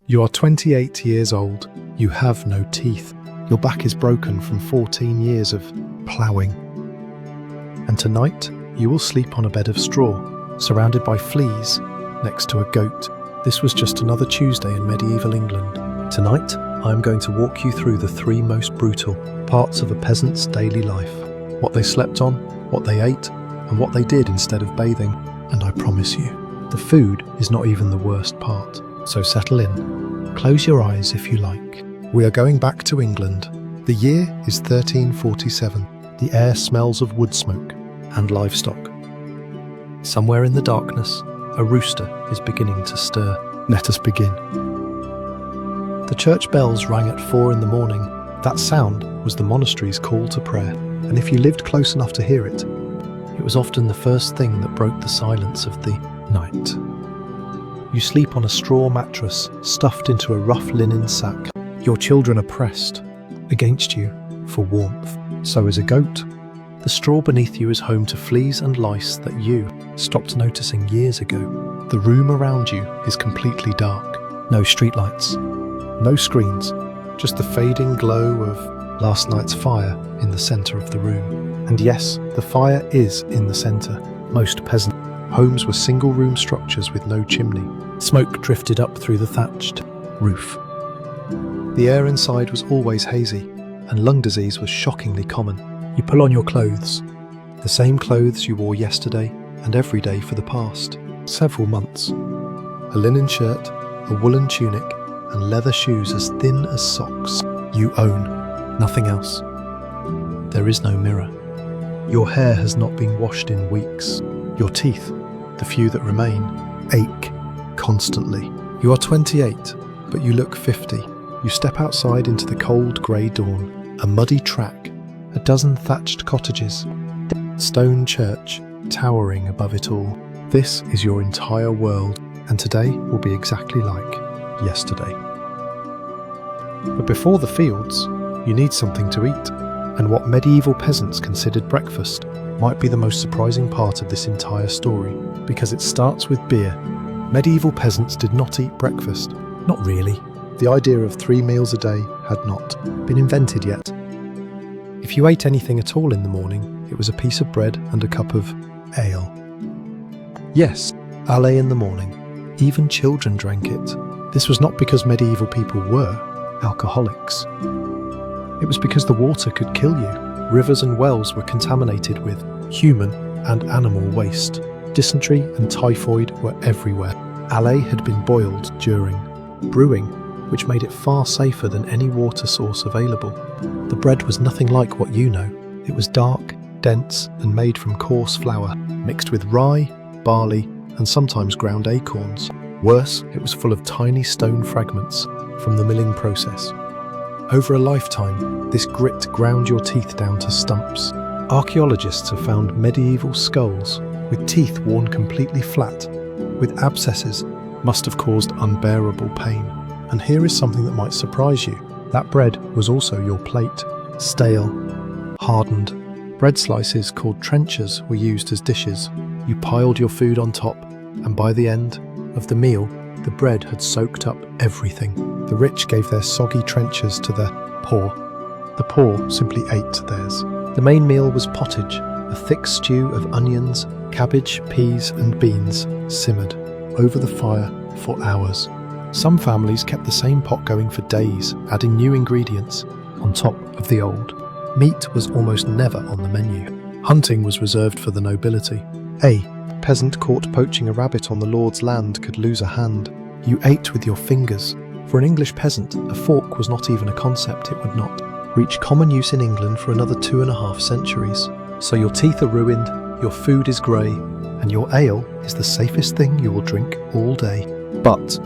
You are 28 years old. You have no teeth. Your back is broken from 14 years of ploughing. And tonight, you will sleep on a bed of straw, surrounded by fleas, next to a goat. This was just another Tuesday in medieval England. Tonight, I am going to walk you through the 3 most brutal parts of a peasant's daily life. What they slept on, what they ate, and what they did instead of bathing. And I promise you, the food is not even the worst part. So settle in. Close your eyes if you like. We are going back to England. The year is 1347. The air smells of wood smoke and livestock. Somewhere in the darkness, a rooster is beginning to stir. Let us begin. The church bells rang at 4 in the morning. That sound was the monastery's call to prayer, and if you lived close enough to hear it, it was often the first thing that broke the silence of the night. You sleep on a straw mattress stuffed into a rough linen sack. Your children are pressed against you for warmth. So is a goat. The straw beneath you is home to fleas and lice that you stopped noticing years ago. The room around you is completely dark. No streetlights, no screens, just the fading glow of last night's fire in the centre of the room. And yes, the fire is in the centre. Most peasant homes were single-room structures with no chimney. Smoke drifted up through the thatched roof. The air inside was always hazy, and lung disease was shockingly common. You pull on your clothes, the same clothes you wore yesterday and every day for the past several months. A linen shirt, a woolen tunic, and leather shoes as thin as socks. You own nothing else. There is no mirror. Your hair has not been washed in weeks. Your teeth, the few that remain, ache constantly. You are 28, but you look 50. You step outside into the cold grey dawn. A muddy track, a dozen thatched cottages, stone church towering above it all. This is your entire world, and today will be exactly like yesterday. But before the fields, you need something to eat, and what medieval peasants considered breakfast might be the most surprising part of this entire story, because it starts with beer. Medieval peasants did not eat breakfast. Not really. The idea of 3 meals a day had not been invented yet. If you ate anything at all in the morning, it was a piece of bread and a cup of ale. Yes, ale in the morning. Even children drank it. This was not because medieval people were alcoholics. It was because the water could kill you. Rivers and wells were contaminated with human and animal waste. Dysentery and typhoid were everywhere. Ale had been boiled during brewing, which made it far safer than any water source available. The bread was nothing like what you know. It was dark, dense, and made from coarse flour, mixed with rye, barley, and sometimes ground acorns. Worse, it was full of tiny stone fragments from the milling process. Over a lifetime, this grit ground your teeth down to stumps. Archaeologists have found medieval skulls with teeth worn completely flat, with abscesses must have caused unbearable pain. And here is something that might surprise you. That bread was also your plate. Stale, hardened. Bread slices called trenchers were used as dishes. You piled your food on top, and by the end of the meal, the bread had soaked up everything. The rich gave their soggy trenchers to the poor. The poor simply ate theirs. The main meal was pottage, a thick stew of onions, cabbage, peas, and beans simmered over the fire for hours. Some families kept the same pot going for days, adding new ingredients on top of the old. Meat was almost never on the menu. Hunting was reserved for the nobility. A peasant caught poaching a rabbit on the lord's land could lose a hand. You ate with your fingers. For an English peasant, a fork was not even a concept. It would not reach common use in England for another 2.5 centuries. So your teeth are ruined, your food is grey, and your ale is the safest thing you will drink all day. But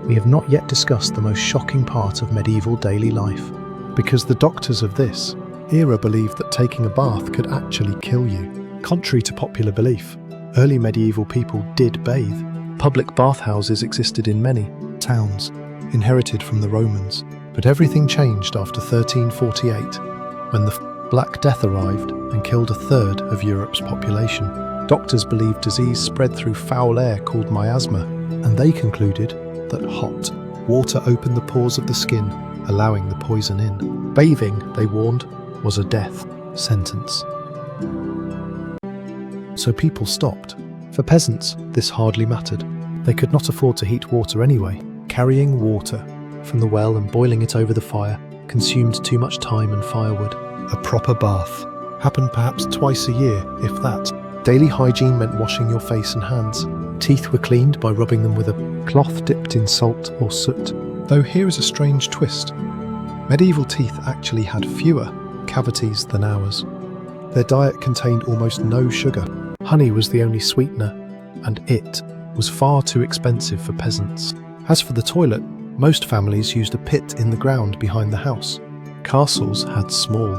we have not yet discussed the most shocking part of medieval daily life, because the doctors of this era believed that taking a bath could actually kill you. Contrary to popular belief, early medieval people did bathe. Public bathhouses existed in many towns, inherited from the Romans. But everything changed after 1348, when the Black Death arrived and killed 1/3 of Europe's population. Doctors believed disease spread through foul air called miasma, and they concluded that hot Water opened the pores of the skin, allowing the poison in. Bathing, they warned, was a death sentence. So people stopped. For peasants, this hardly mattered. They could not afford to heat water anyway. Carrying water from the well and boiling it over the fire consumed too much time and firewood. A proper bath happened perhaps twice a year, if that. Daily hygiene meant washing your face and hands. Teeth were cleaned by rubbing them with a cloth dipped in salt or soot. Though here is a strange twist. Medieval teeth actually had fewer cavities than ours. Their diet contained almost no sugar. Honey was the only sweetener, and it was far too expensive for peasants. As for the toilet, most families used a pit in the ground behind the house. Castles had small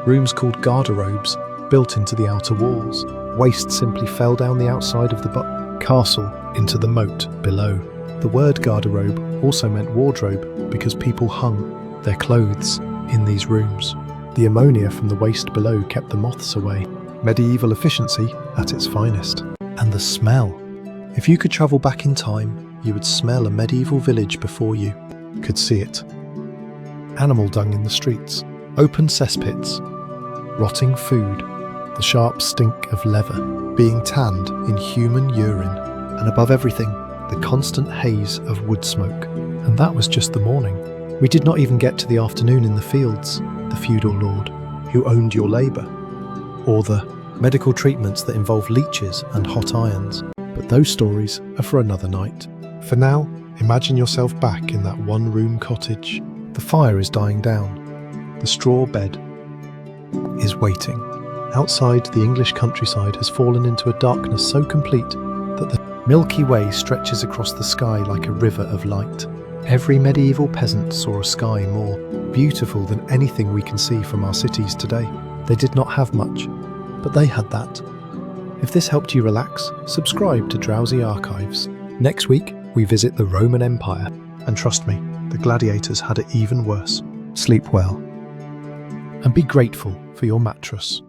rooms called garderobes built into the outer walls. Waste simply fell down the outside of the castle into the moat below. The word garderobe also meant wardrobe because people hung their clothes in these rooms. The ammonia from the waste below kept the moths away. Medieval efficiency at its finest. And the smell. If you could travel back in time, you would smell a medieval village before you could see it. Animal dung in the streets, open cesspits, rotting food, the sharp stink of leather, being tanned in human urine, and above everything, the constant haze of wood smoke. And that was just the morning. We did not even get to the afternoon in the fields, the feudal lord who owned your labour, or the medical treatments that involve leeches and hot irons. But those stories are for another night. For now, imagine yourself back in that one-room cottage. The fire is dying down. The straw bed is waiting. Outside, the English countryside has fallen into a darkness so complete that the Milky Way stretches across the sky like a river of light. Every medieval peasant saw a sky more beautiful than anything we can see from our cities today. They did not have much, but they had that. If this helped you relax, subscribe to Drowsy Archives. Next week, we visit the Roman Empire, and trust me, the gladiators had it even worse. Sleep well, and be grateful for your mattress.